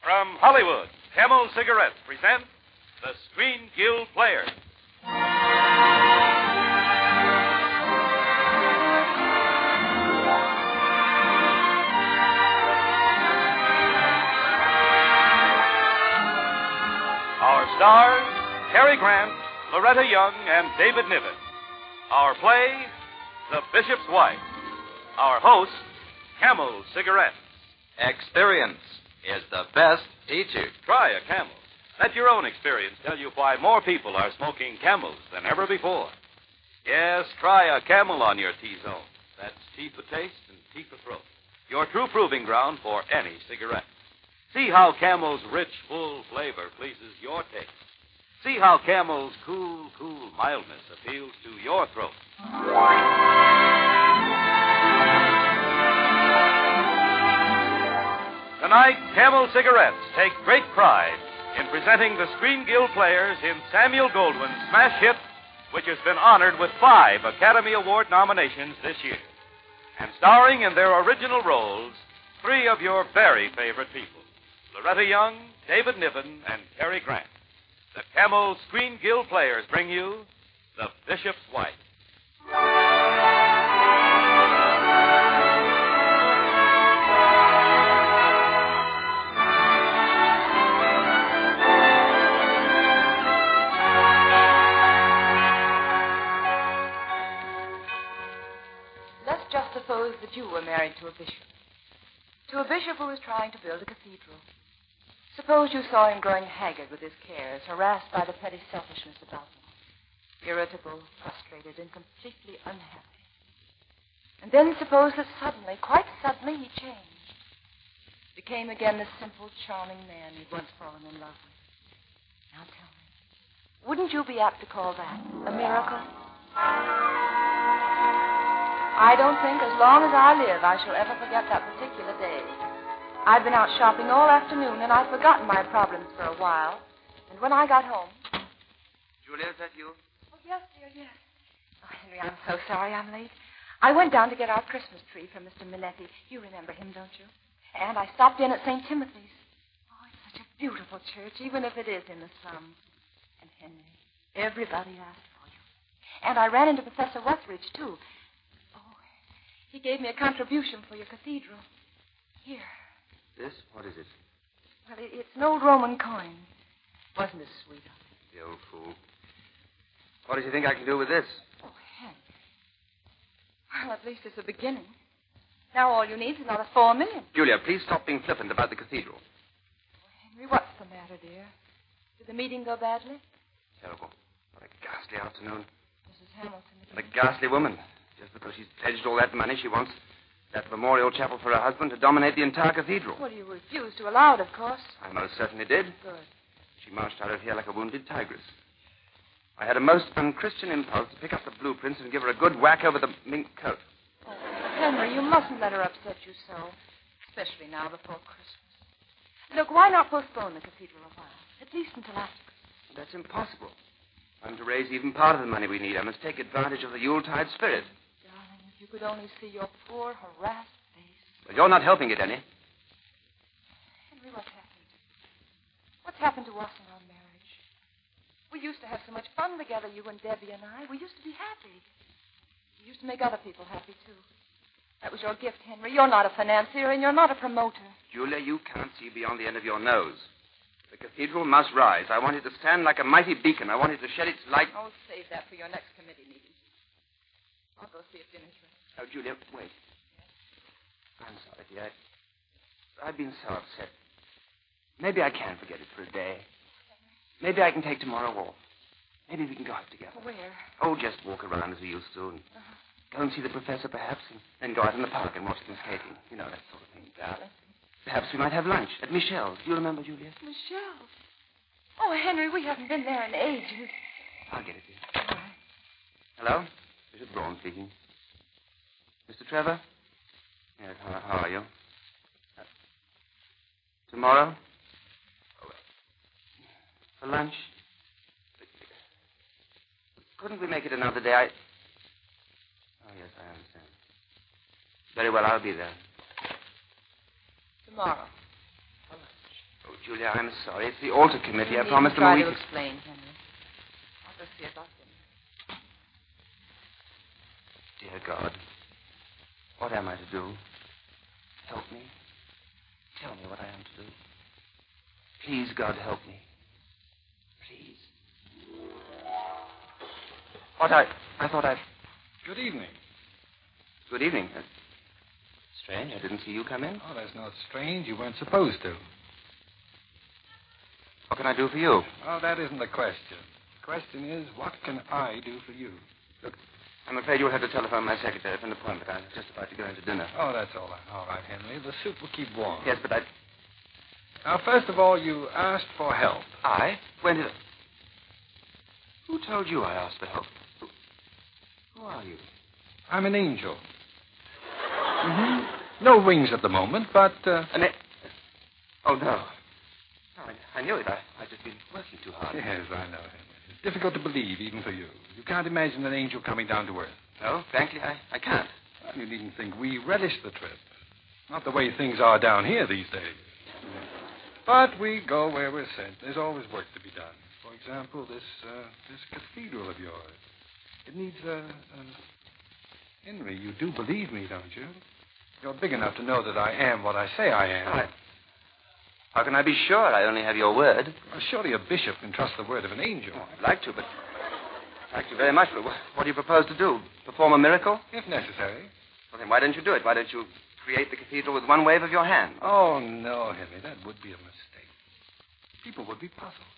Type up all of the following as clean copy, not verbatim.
From Hollywood, Camel Cigarettes present the Screen Guild Players. Our stars, Cary Grant, Loretta Young, and David Niven. Our play, The Bishop's Wife. Our host, Camel Cigarettes. Experience is the best teacher. Try a Camel. Let your own experience tell you why more people are smoking Camels than ever before. Yes, try a Camel on your T-zone. That's T for taste and T for throat. Your true proving ground for any cigarette. See how Camel's rich, full flavor pleases your taste. See how Camel's cool mildness appeals to your throat. Tonight, Camel Cigarettes take great pride in presenting the Screen Guild Players in Samuel Goldwyn's smash hit, which has been honored with 5 Academy Award nominations this year, and starring in their original roles 3 of your very favorite people, Loretta Young, David Niven, and Cary Grant. The Camel Screen Guild Players bring you The Bishop's Wife. Let's just suppose that you were married to a bishop. To a bishop who was trying to build a cathedral. Suppose you saw him growing haggard with his cares, harassed by the petty selfishness about him, irritable, frustrated, and completely unhappy. And then suppose that suddenly, quite suddenly, he changed. Became again the simple, charming man you'd once fallen in love with. Now tell me, wouldn't you be apt to call that a miracle? I don't think as long as I live I shall ever forget that particular day. I'd been out shopping all afternoon, and I'd forgotten my problems for a while. And when I got home... Julia, is that you? Oh, yes, dear, yes. Oh, Henry, I'm so sorry I'm late. I went down to get our Christmas tree from Mr. Minetti. You remember him, don't you? And I stopped in at St. Timothy's. Oh, it's such a beautiful church, even if it is in the slums. And, Henry, everybody asked for you. And I ran into Professor Wethridge, too. Oh, he gave me a contribution for your cathedral. Here. This? What is it? Well, it's an old Roman coin. Wasn't it sweet of him? The old fool. What does he think I can do with this? Oh, Henry. Well, at least it's a beginning. Now all you need is another $4 million. Julia, please stop being flippant about the cathedral. Oh, Henry, what's the matter, dear? Did the meeting go badly? Terrible. What a ghastly afternoon. Mrs. Hamilton. What a ghastly woman. Just because she's pledged all that money, she wants that memorial chapel for her husband to dominate the entire cathedral. Well, you refused to allow it, of course. I most certainly did. Good. She marched out of here like a wounded tigress. I had a most unchristian impulse to pick up the blueprints and give her a good whack over the mink coat. Oh, Henry, you mustn't let her upset you so, especially now before Christmas. Look, why not postpone the cathedral a while, at least until after Christmas? That's impossible. I'm to raise even part of the money we need. I must take advantage of the Yuletide spirit. Darling, if you could only see your poor, harassed face. Well, you're not helping it any. Henry, what's happened? What's happened to us in our marriage? We used to have so much fun together, you and Debbie and I. We used to be happy. We used to make other people happy, too. That was your gift, Henry. You're not a financier, and you're not a promoter. Julia, you can't see beyond the end of your nose. The cathedral must rise. I want it to stand like a mighty beacon. I want it to shed its light. Oh, save that for your next committee meeting. I'll go see if dinner's ready. Oh, Julia, wait. I'm sorry, dear. I've been so upset. Maybe I can forget it for a day. Maybe I can take tomorrow off. Maybe we can go out together. Where? Oh, just walk around as we used to. And go and see the professor, perhaps, and then go out in the park and watch them skating. You know, that sort of thing. Perhaps we might have lunch at Michelle's. Do you remember, Julia? Michelle's? Oh, Henry, we haven't been there in ages. I'll get it, dear. All right. Hello? Bishop Braun speaking. Mr. Trevor? Yes, how are you? Tomorrow? Oh, for lunch? Couldn't we make it another day? Oh, yes, I understand. Very well, I'll be there. Tomorrow. Oh, Julia, I'm sorry. It's the altar committee. I promised them a try week. to explain, Henry. I'll just see about them. Dear God, what am I to do? Help me. Tell me what I am to do. Please, God, help me. Please. I thought I... Good evening. Good evening. Strange, I didn't see you come in. Oh, that's not strange. You weren't supposed to. What can I do for you? Oh, that isn't the question. The question is, what can I do for you? Look, I'm afraid you'll have to telephone my secretary for an appointment. I'm just about to go into dinner. Oh, that's all right. All right, Henry. The soup will keep warm. Yes, but I... Now, first of all, you asked for help. I? When did I... Who told you I asked for help? Who are you? I'm an angel. No wings at the moment, but... Oh, no. No, I knew it. I've just been working too hard. Yes, I know, Henry. It's difficult to believe, even for you. You can't imagine an angel coming down to earth. No, frankly, I can't. Well, you needn't think we relish the trip. Not the way things are down here these days. But we go where we're sent. There's always work to be done. For example, this cathedral of yours. It needs Henry, you do believe me, don't you? You're big enough to know that I am what I say I am. How can I be sure I only have your word? Well, surely a bishop can trust the word of an angel. Oh, I'd like to, but... Thank you very much. But what do you propose to do? Perform a miracle? If necessary. Well, then why don't you do it? Why don't you create the cathedral with one wave of your hand? Oh, no, Henry, that would be a mistake. People would be puzzled.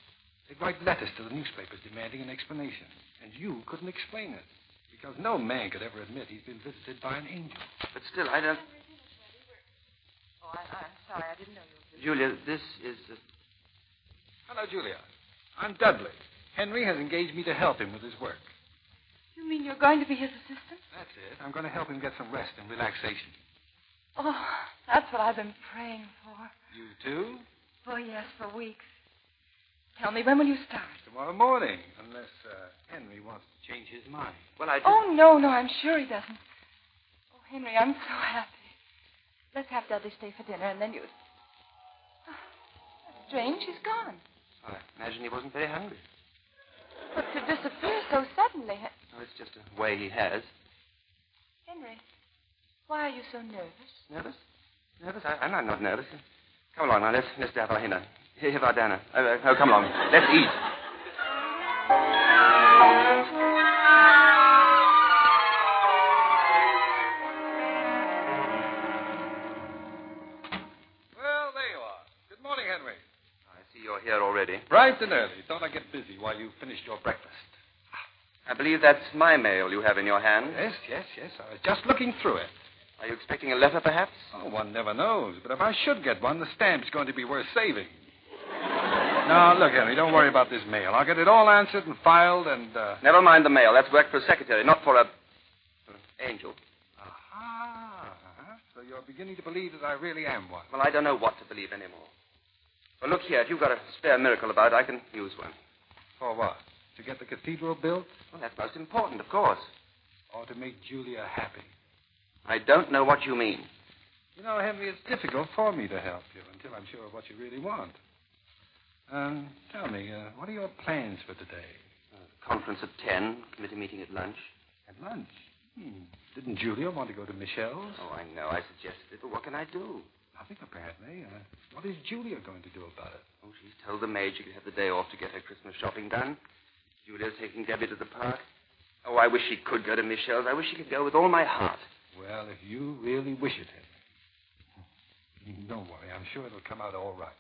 They'd write letters to the newspapers demanding an explanation. And you couldn't explain it. Because no man could ever admit he's been visited by an angel. But still, I don't... Oh, I'm sorry. I didn't know you were... Julia, this is... Hello, Julia. I'm Dudley. Henry has engaged me to help him with his work. You mean you're going to be his assistant? That's it. I'm going to help him get some rest and relaxation. Oh, that's what I've been praying for. You too? Oh, yes, for weeks. Tell me, when will you start? Tomorrow morning, unless Henry wants to change his mind. Well, I... Oh, no, I'm sure he doesn't. Oh, Henry, I'm so happy. Let's have Dudley stay for dinner, and then you... Oh, that's strange. He's gone. I imagine he wasn't very hungry. But to disappear so suddenly... Oh, it's just a way he has. Henry, why are you so nervous? Nervous? Nervous? I'm not nervous. Come along now. Let's have our dinner. Here, our dinner. Oh, come along. Let's eat. Well, there you are. Good morning, Henry. I see you're here already. Bright and early. Thought I'd get busy while you finished your breakfast. I believe that's my mail you have in your hand. Yes. I was just looking through it. Are you expecting a letter, perhaps? Oh, one never knows. But if I should get one, the stamp's going to be worth saving. Now, look, Henry, don't worry about this mail. I'll get it all answered and filed and... Never mind the mail. That's work for a secretary, not for an angel. Aha. So you're beginning to believe that I really am one. Well, I don't know what to believe anymore. Well, look here. If you've got a spare miracle about, I can use one. For what? To get the cathedral built? Well, that's most important, of course. Or to make Julia happy? I don't know what you mean. You know, Henry, it's difficult for me to help you until I'm sure of what you really want. Tell me, what are your plans for today? Conference at 10, committee meeting at lunch. At lunch? Didn't Julia want to go to Michelle's? Oh, I know. I suggested it, but what can I do? Nothing, apparently. What is Julia going to do about it? Oh, she's told the maid she could have the day off to get her Christmas shopping done. Julia's taking Debbie to the park. Oh, I wish she could go to Michelle's. I wish she could go with all my heart. Well, if you really wish it, Henry. Don't worry. I'm sure it'll come out all right.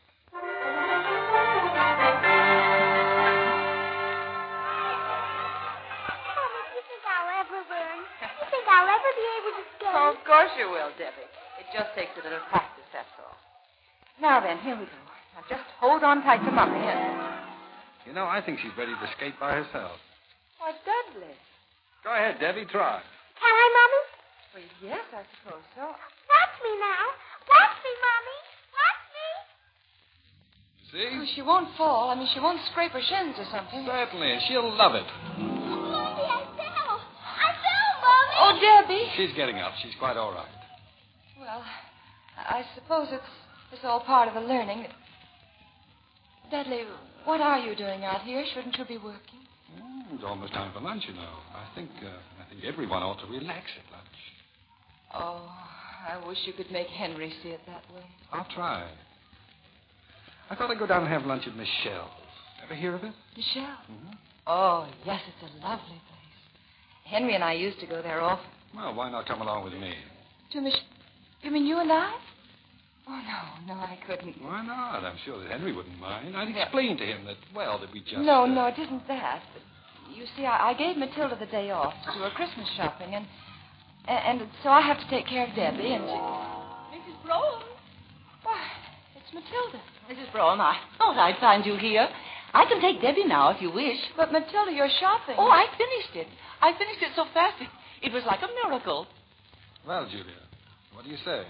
I'll ever be able to skate. Oh, of course you will, Debbie. It just takes a little practice, that's all. Now then, here we go. Now just hold on tight to Mommy and... You know, I think she's ready to skate by herself. Why, Dudley. Go ahead, Debbie. Try. Can I, Mommy? Well, yes, I suppose so. Watch me now. Watch me, Mommy. Watch me. See? Oh, she won't fall. I mean, she won't scrape her shins or something. Certainly. She'll love it. Mommy, I fell. I fell, Mommy. Oh, Debbie. She's getting up. She's quite all right. Well, I suppose it's all part of the learning. Dudley, what are you doing out here? Shouldn't you be working? Oh, it's almost time for lunch, you know. I think everyone ought to relax at lunch. Oh, I wish you could make Henry see it that way. I'll try. I thought I'd go down and have lunch at Michelle's. Ever hear of it? Michelle? Mm-hmm. Oh, yes, it's a lovely place. Henry and I used to go there often. Well, why not come along with me? To You mean you and I? Oh, no, I couldn't. Why not? I'm sure that Henry wouldn't mind. I'd explain to him that we just... No, it isn't that. But you see, I gave Matilda the day off to do her Christmas shopping, and so I have to take care of Debbie, and Mrs. Brown. Why, it's Matilda. Mrs. Brown, I thought I'd find you here. I can take Debbie now if you wish. But, Matilda, you're shopping. Oh, I finished it. I finished it so fast. It was like a miracle. Well, Julia, what do you say?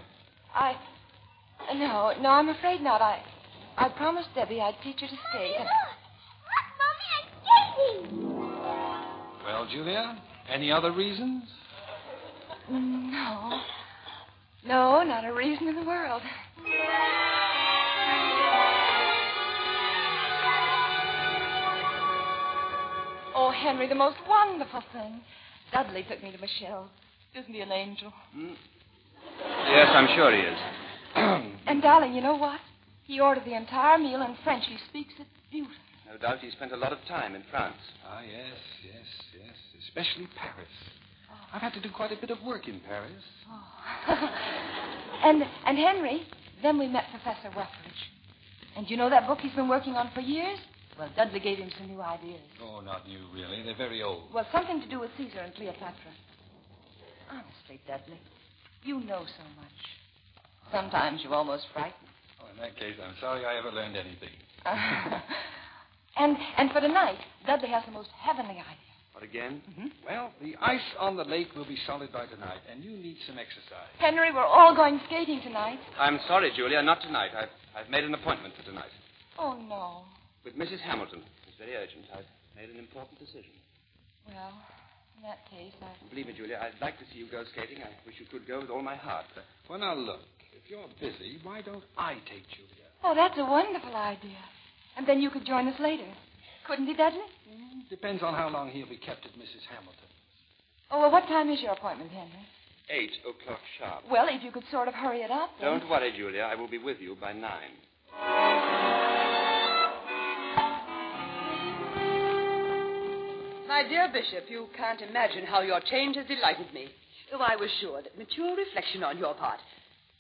No, I'm afraid not. I promised Debbie I'd teach her to skate. Look, Mommy, I'm skating. Well, Julia, any other reasons? No, not a reason in the world. Oh, Henry, the most wonderful thing. Dudley took me to Michelle. Isn't he an angel? Yes, I'm sure he is. And, darling, you know what? He ordered the entire meal in French. He speaks it beautifully. No doubt he spent a lot of time in France. Ah, yes. Especially Paris. I've had to do quite a bit of work in Paris. Oh. and Henry, then we met Professor Wethridge. And you know that book he's been working on for years? Well, Dudley gave him some new ideas. Oh, not new, really. They're very old. Well, something to do with Caesar and Cleopatra. Honestly, Dudley, you know so much. Sometimes you almost frighten. Oh, in that case, I'm sorry I ever learned anything. And for tonight, Dudley has the most heavenly idea. What again? Mm-hmm. Well, the ice on the lake will be solid by tonight, and you need some exercise. Henry, we're all going skating tonight. I'm sorry, Julia, not tonight. I've made an appointment for tonight. Oh, no. With Mrs. Hamilton. It's very urgent. I've made an important decision. Well, in that case, Believe me, Julia, I'd like to see you go skating. I wish you could go with all my heart. Well, now, look. If you're busy, why don't I take Julia? Oh, that's a wonderful idea. And then you could join us later. Couldn't he, Dudley? Depends on how long he'll be kept at Mrs. Hamilton's. Oh, well, what time is your appointment, Henry? 8 o'clock sharp. Well, if you could sort of hurry it up, then... Don't worry, Julia. I will be with you by 9. My dear Bishop, you can't imagine how your change has delighted me. Though I was sure that mature reflection on your part.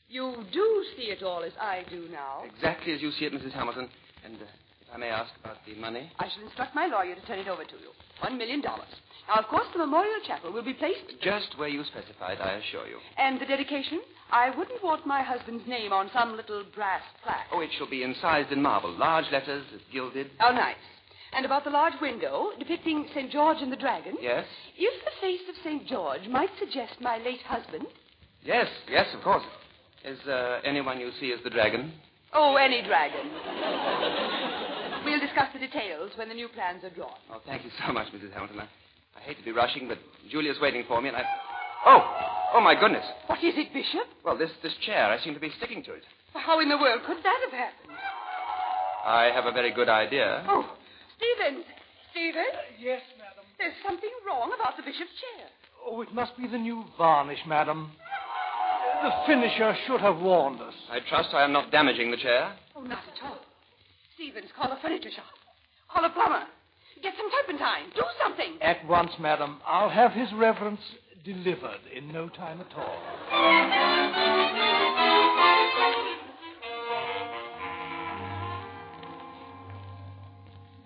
You do see it all as I do now. Exactly as you see it, Mrs. Hamilton. And if I may ask about the money? I shall instruct my lawyer to turn it over to you. $1 million. Now, of course, the memorial chapel will be placed... Just where you specified, I assure you. And the dedication? I wouldn't want my husband's name on some little brass plaque. Oh, it shall be incised in marble. Large letters, gilded. Oh, nice. And about the large window depicting St. George and the Dragon? Yes? If the face of St. George might suggest my late husband... Yes, of course. Is anyone you see as the dragon? Oh, any dragon. We'll discuss the details when the new plans are drawn. Oh, thank you so much, Mrs. Hamilton. I hate to be rushing, but Julia's waiting for me, and Oh, my goodness. What is it, Bishop? Well, this chair, I seem to be sticking to it. How in the world could that have happened? I have a very good idea. Oh, Stephen! Yes, madam. There's something wrong about the bishop's chair. Oh, it must be the new varnish, madam. The finisher should have warned us. I trust I am not damaging the chair. Oh, not at all. Stevens, call a furniture shop. Call a plumber. Get some turpentine. Do something. At once, madam. I'll have his reverence delivered in no time at all.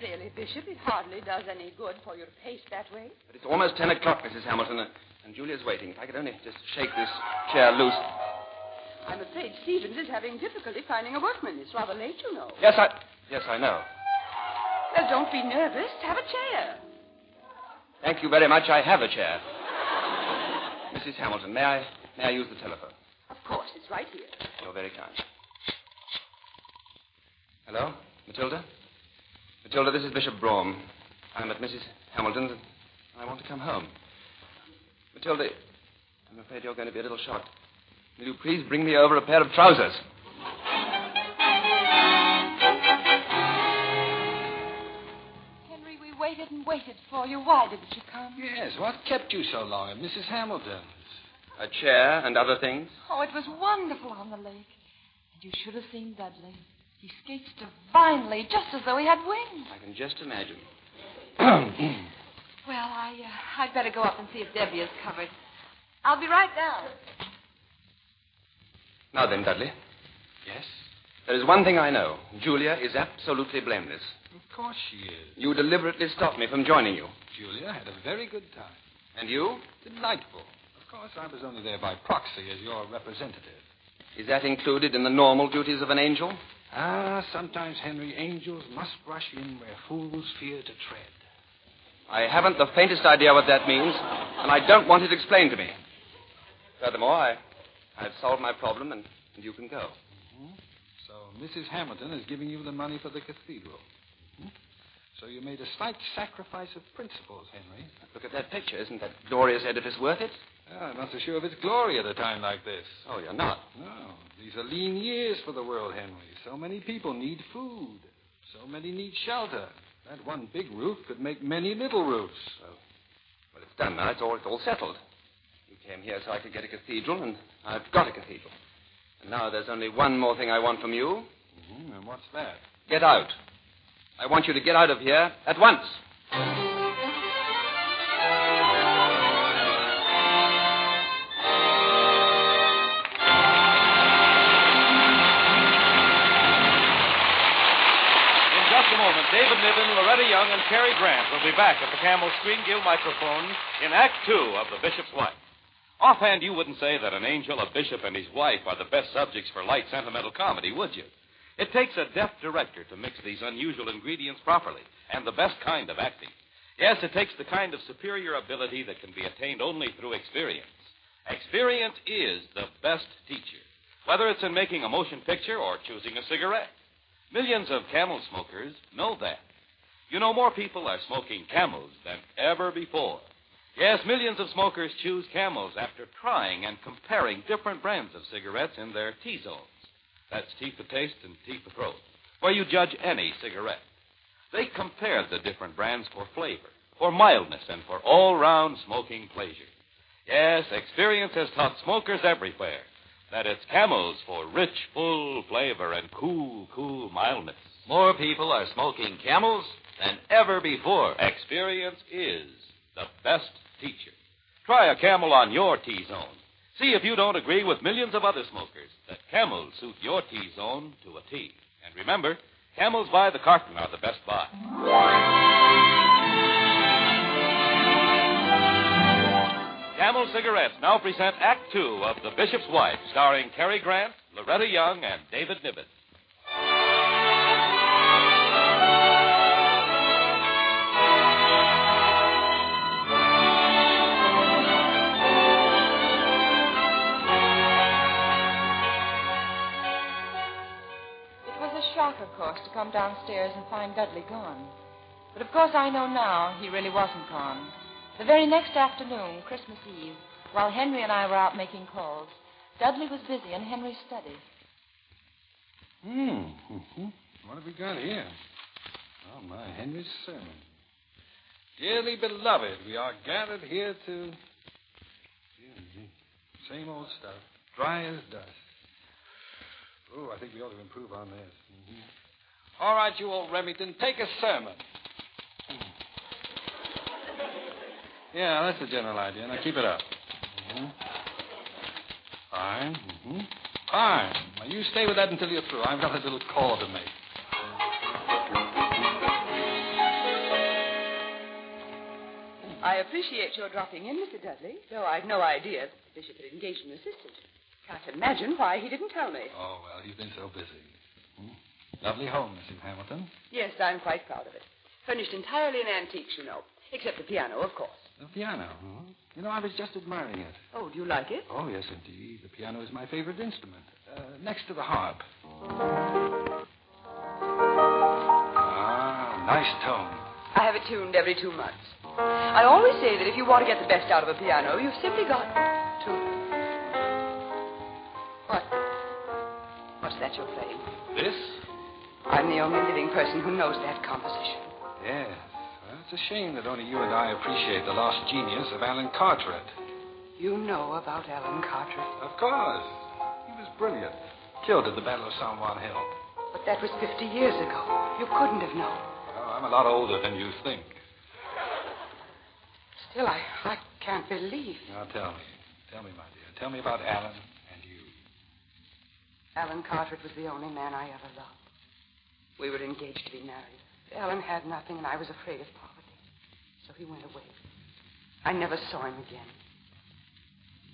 Really, Bishop, it hardly does any good for you to pace that way. But it's almost 10 o'clock, Mrs. Hamilton, and Julia's waiting. If I could only just shake this chair loose. I'm afraid Stevens is having difficulty finding a workman. It's rather late, you know. Yes, I know. Well, don't be nervous. Have a chair. Thank you very much. I have a chair. Mrs. Hamilton, may I use the telephone? Of course, it's right here. You're very kind. Hello? Matilda? Matilda, this is Bishop Brougham. I'm at Mrs. Hamilton's, and I want to come home. Matilda, I'm afraid you're going to be a little short. Will you please bring me over a pair of trousers? waited for you. Why didn't you come? Yes, what kept you so long at Mrs. Hamilton's? A chair and other things. Oh, it was wonderful on the lake. And you should have seen Dudley. He skates divinely, just as though he had wings. I can just imagine. Well, I'd better go up and see if Debbie is covered. I'll be right down. Now then, Dudley. Yes? There is one thing I know. Julia is absolutely blameless. Of course she is. You deliberately stopped me from joining you. Julia had a very good time. And you? Delightful. Of course, I was only there by proxy as your representative. Is that included in the normal duties of an angel? Ah, sometimes, Henry, angels must rush in where fools fear to tread. I haven't the faintest idea what that means, and I don't want it explained to me. Furthermore, I've solved my problem, and you can go. Mm-hmm. So Mrs. Hamilton is giving you the money for the cathedral. Mm-hmm. So you made a slight sacrifice of principles, Henry. Look at that picture. Isn't that glorious edifice worth it? I'm not so sure of its glory at a time like this. Oh, you're not? No. These are lean years for the world, Henry. So many people need food. So many need shelter. That one big roof could make many little roofs. Well, it's done now. It's all settled. You came here so I could get a cathedral, and I've got a cathedral. And now there's only one more thing I want from you. Mm-hmm. And what's that? Get out. I want you to get out of here at once. David Niven, Loretta Young, and Cary Grant will be back at the Camel Screen Guild microphone in Act 2 of The Bishop's Wife. Offhand, you wouldn't say that an angel, a bishop, and his wife are the best subjects for light, sentimental comedy, would you? It takes a deft director to mix these unusual ingredients properly, and the best kind of acting. Yes, it takes the kind of superior ability that can be attained only through experience. Experience is the best teacher, whether it's in making a motion picture or choosing a cigarette. Millions of Camel smokers know that. You know, more people are smoking Camels than ever before. Yes, millions of smokers choose Camels after trying and comparing different brands of cigarettes in their T-zones. That's teeth of taste and teeth of throat, where you judge any cigarette. They compare the different brands for flavor, for mildness, and for all-round smoking pleasure. Yes, experience has taught smokers everywhere that it's Camels for rich, full flavor and cool mildness. More people are smoking Camels than ever before. Experience is the best teacher. Try a Camel on your T-zone. See if you don't agree with millions of other smokers that Camels suit your T-zone to a T. And remember, Camels by the carton are the best buy. Camel Cigarettes now present Act 2 of The Bishop's Wife, starring Cary Grant, Loretta Young, and David Niven. It was a shock, of course, to come downstairs and find Dudley gone. But of course I know now he really wasn't gone. The very next afternoon, Christmas Eve, while Henry and I were out making calls, Dudley was busy in Henry's study. What have we got here? Oh, my, Henry's sermon. Dearly beloved, we are gathered here to... Same old stuff. Dry as dust. Oh, I think we ought to improve on this. Mm-hmm. All right, you old Remington, take a sermon. Yeah, that's the general idea. Now, keep it up. Mm-hmm. Fine. Mm-hmm. Fine. Now, you stay with that until you're through. I've got a little call to make. I appreciate your dropping in, Mr. Dudley, though I'd no idea that the bishop had engaged an assistant. Can't imagine why he didn't tell me. Oh, well, he's been so busy. Lovely home, Mrs. Hamilton. Yes, I'm quite proud of it. Furnished entirely in antiques, you know. Except the piano, of course. The piano? You know, I was just admiring it. Oh, do you like it? Oh, yes, indeed. The piano is my favorite instrument. Next to the harp. Ah, nice tone. I have it tuned every 2 months. I always say that if you want to get the best out of a piano, you've simply got to... What? What's that you're playing? This? I'm the only living person who knows that composition. Yes. Well, It's a shame that only you and I appreciate the lost genius of Alan Carteret. You know about Alan Carteret. Of course. He was brilliant. Killed at the Battle of San Juan Hill. But that was 50 years ago. You couldn't have known. Well, I'm a lot older than you think. Still, I can't believe. Now, tell me. Tell me, my dear. Tell me about Alan and you. Alan Carteret was the only man I ever loved. We were engaged to be married. Alan had nothing, and I was afraid of poverty. So he went away. I never saw him again.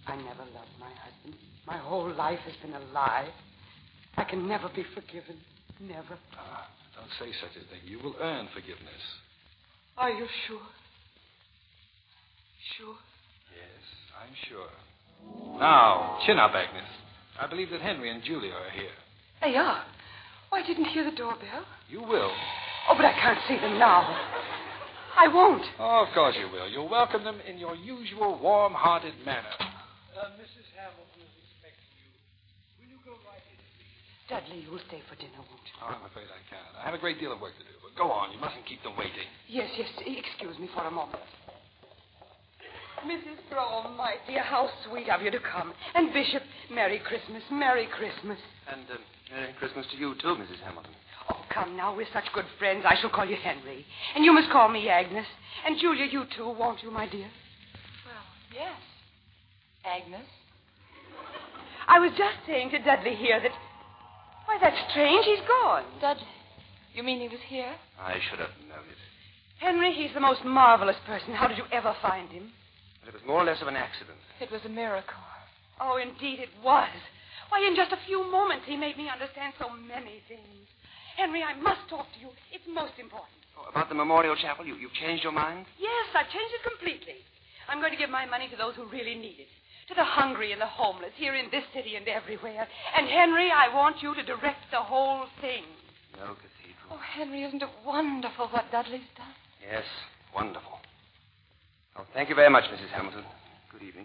I never loved my husband. My whole life has been a lie. I can never be forgiven. Never. Don't say such a thing. You will earn forgiveness. Are you sure? Sure? Yes, I'm sure. Now, chin up, Agnes. I believe that Henry and Julia are here. They are. Oh, I didn't hear the doorbell. You will. Oh, but I can't see them now. I won't. Oh, of course you will. You'll welcome them in your usual warm-hearted manner. Mrs. Hamilton is expecting you. Will you go right in, please? Dudley, you'll stay for dinner, won't you? Oh, I'm afraid I can't. I have a great deal of work to do. But go on. You mustn't keep them waiting. Yes. Excuse me for a moment. Mrs. Frome, my dear, how sweet of you to come. And Bishop, Merry Christmas, Merry Christmas. And Merry Christmas to you, too, Mrs. Hamilton. Oh, come now, we're such good friends. I shall call you Henry. And you must call me Agnes. And Julia, you too, won't you, my dear? Well, yes. Agnes. I was just saying to Dudley here that... Why, that's strange. He's gone. Dudley. You mean he was here? I should have known it. Henry, he's the most marvelous person. How did you ever find him? But it was more or less of an accident. It was a miracle. Oh, indeed it was. Why, in just a few moments, he made me understand so many things. Henry, I must talk to you. It's most important. Oh, about the memorial chapel, you've changed your mind? Yes, I've changed it completely. I'm going to give my money to those who really need it. To the hungry and the homeless here in this city and everywhere. And, Henry, I want you to direct the whole thing. No cathedral. Oh, Henry, isn't it wonderful what Dudley's done? Yes, wonderful. Oh, thank you very much, Mrs. Hamilton. Good evening.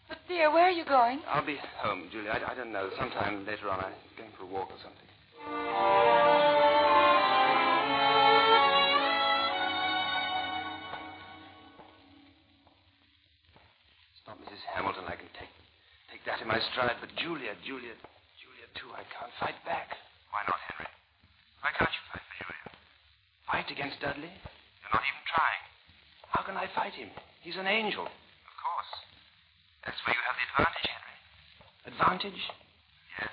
But, dear, where are you going? I'll be home, Julia. I don't know. Sometime later on, I'm going for a walk or something. It's not Mrs. Hamilton. I can take that in my stride. But Julia, too, I can't fight back. Why not, Henry? Why can't you fight for Julia? Fight against Dudley? You're not even trying. How can I fight him? He's an angel. Of course. That's where you have the advantage, Henry. Advantage? Yes.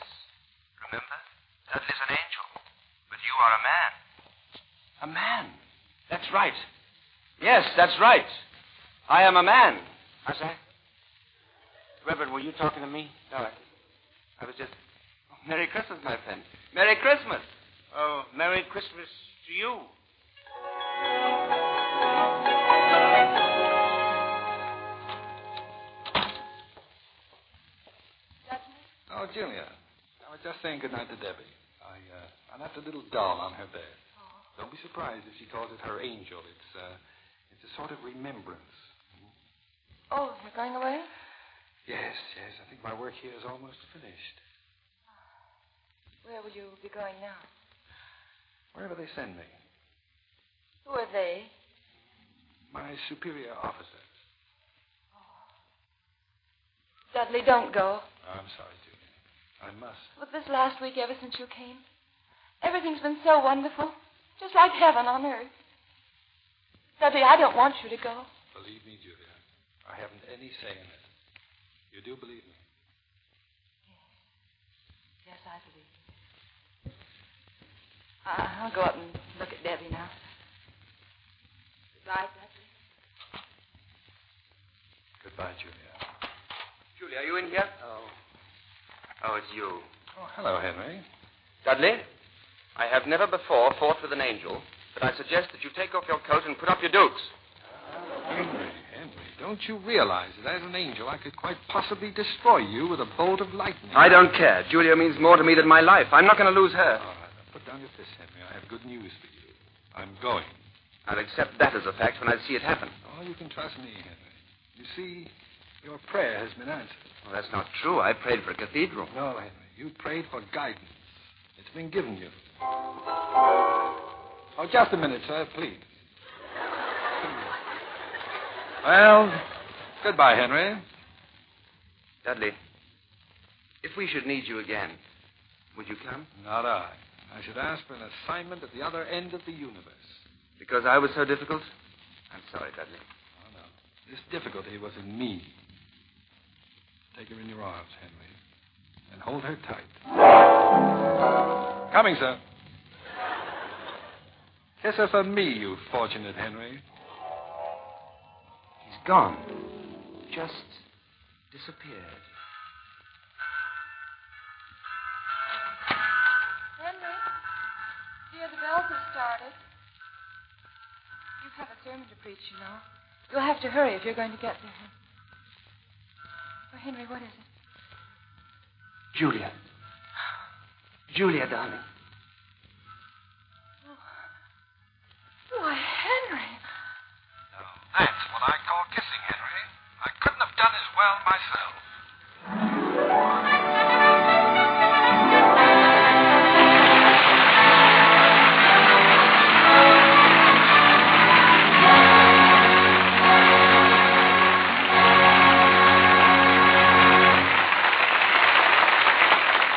Remember? Dudley's an angel. But you are a man. A man? That's right. Yes, that's right. I am a man. What's that? Reverend, were you talking to me? No, I was just... Oh, Merry Christmas, my friend. Merry Christmas. Oh, Merry Christmas to you. Oh, Julia. I was just saying goodnight to Debbie. I left a little doll on her bed. Oh. Don't be surprised if she calls it her angel. It's a sort of remembrance. Oh, you're going away? Yes. I think my work here is almost finished. Where will you be going now? Wherever they send me. Who are they? My superior officers. Dudley, don't go. I'm sorry, Julia. I must. But this last week, ever since you came, everything's been so wonderful. Just like heaven on earth. Dudley, I don't want you to go. Believe me, Julia, I haven't any say in it. You do believe me? Yes, I believe you. I'll go up and look at Debbie now. Goodbye, Dudley. Goodbye, Julia. Julia, are you in here? Oh, it's you. Oh, hello, Henry. Dudley, I have never before fought with an angel, but I suggest that you take off your coat and put up your dukes. Henry, don't you realize that as an angel I could quite possibly destroy you with a bolt of lightning? I don't care. Julia means more to me than my life. I'm not going to lose her. All right, now put down your fist, Henry. I have good news for you. I'm going. I'll accept that as a fact when I see it happen. Oh, you can trust me, Henry. You see, your prayer has been answered. Well, that's not true. I prayed for a cathedral. No, Henry. You prayed for guidance. It's been given you. Oh, just a minute, sir, please. Well, goodbye, Henry. Dudley, if we should need you again, would you come? Not I. I should ask for an assignment at the other end of the universe. Because I was so difficult? I'm sorry, Dudley. Oh, no. This difficulty was in me. Take her in your arms, Henry, and hold her tight. Coming, sir. Kiss her for me, you fortunate Henry. He's gone. Just disappeared. Henry, dear, the bells have started. You have a sermon to preach, you know. You'll have to hurry if you're going to get there. Oh, Henry, what is it? Julia. Julia, darling. Why, Henry. Now, that's what I call kissing, Henry. I couldn't have done as well myself.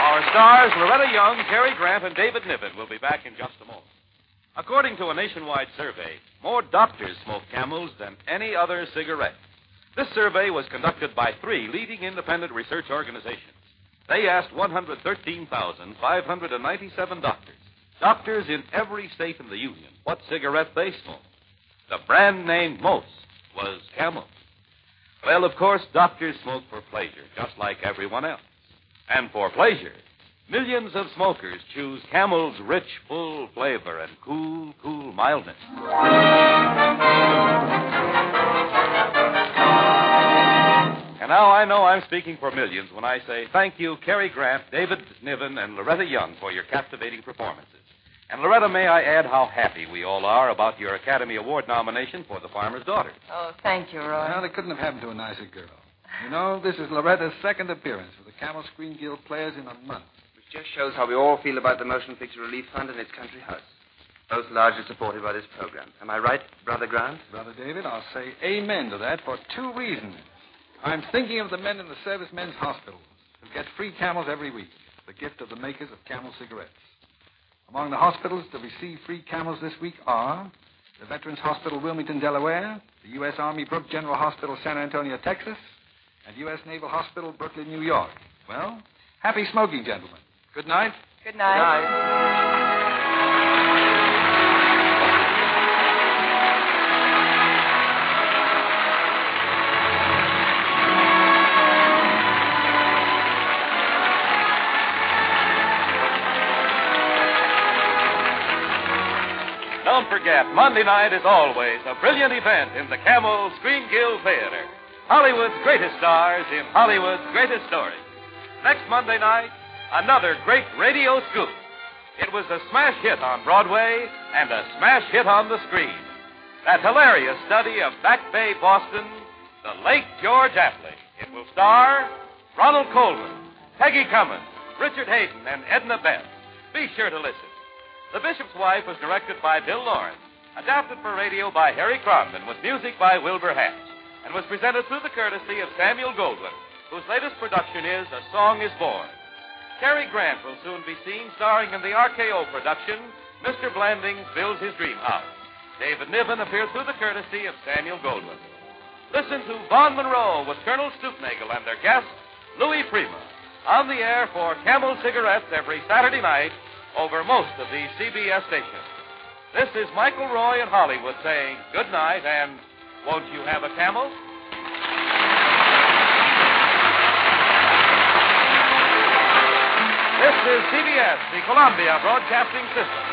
Our stars, Loretta Young, Cary Grant, and David Niven, will be back in just a moment. According to a nationwide survey, more doctors smoke Camels than any other cigarette. This survey was conducted by 3 leading independent research organizations. They asked 113,597 doctors in every state in the Union, what cigarette they smoked. The brand name most was Camel. Well, of course, doctors smoke for pleasure, just like everyone else. And for pleasure, millions of smokers choose Camel's rich, full flavor and cool mildness. And now I know I'm speaking for millions when I say thank you, Cary Grant, David Niven, and Loretta Young for your captivating performances. And Loretta, may I add how happy we all are about your Academy Award nomination for The Farmer's Daughter. Oh, thank you, Roy. Well, it couldn't have happened to a nicer girl. You know, this is Loretta's second appearance with the Camel Screen Guild Players in a month. Which just shows how we all feel about the Motion Picture Relief Fund and its country house. Both largely supported by this program. Am I right, Brother Grant? Brother David, I'll say amen to that for 2 reasons. I'm thinking of the men in the servicemen's hospitals who get free Camels every week, the gift of the makers of Camel cigarettes. Among the hospitals to receive free Camels this week are the Veterans Hospital, Wilmington, Delaware, the U.S. Army Brooke General Hospital, San Antonio, Texas, and U.S. Naval Hospital, Brooklyn, New York. Well, happy smoking, gentlemen. Good night. Good night. Good night. Don't forget, Monday night is always a brilliant event in the Camel Screen Guild Theater. Hollywood's greatest stars in Hollywood's greatest stories. Next Monday night, another great radio scoop. It was a smash hit on Broadway and a smash hit on the screen. That hilarious study of Back Bay, Boston, The Late George Apley. It will star Ronald Colman, Peggy Cummins, Richard Hayden, and Edna Beth. Be sure to listen. The Bishop's Wife was directed by Bill Lawrence, adapted for radio by Harry Cromden, with music by Wilbur Hatch, and was presented through the courtesy of Samuel Goldwyn, whose latest production is A Song is Born. Cary Grant will soon be seen starring in the RKO production, Mr. Blandings Builds His Dream House. David Niven appeared through the courtesy of Samuel Goldwyn. Listen to Vaughn Monroe with Colonel Stoopnagle and their guest, Louis Prima, on the air for Camel Cigarettes every Saturday night over most of the CBS stations. This is Michael Roy in Hollywood saying good night and won't you have a Camel? This is CBS, the Columbia Broadcasting System.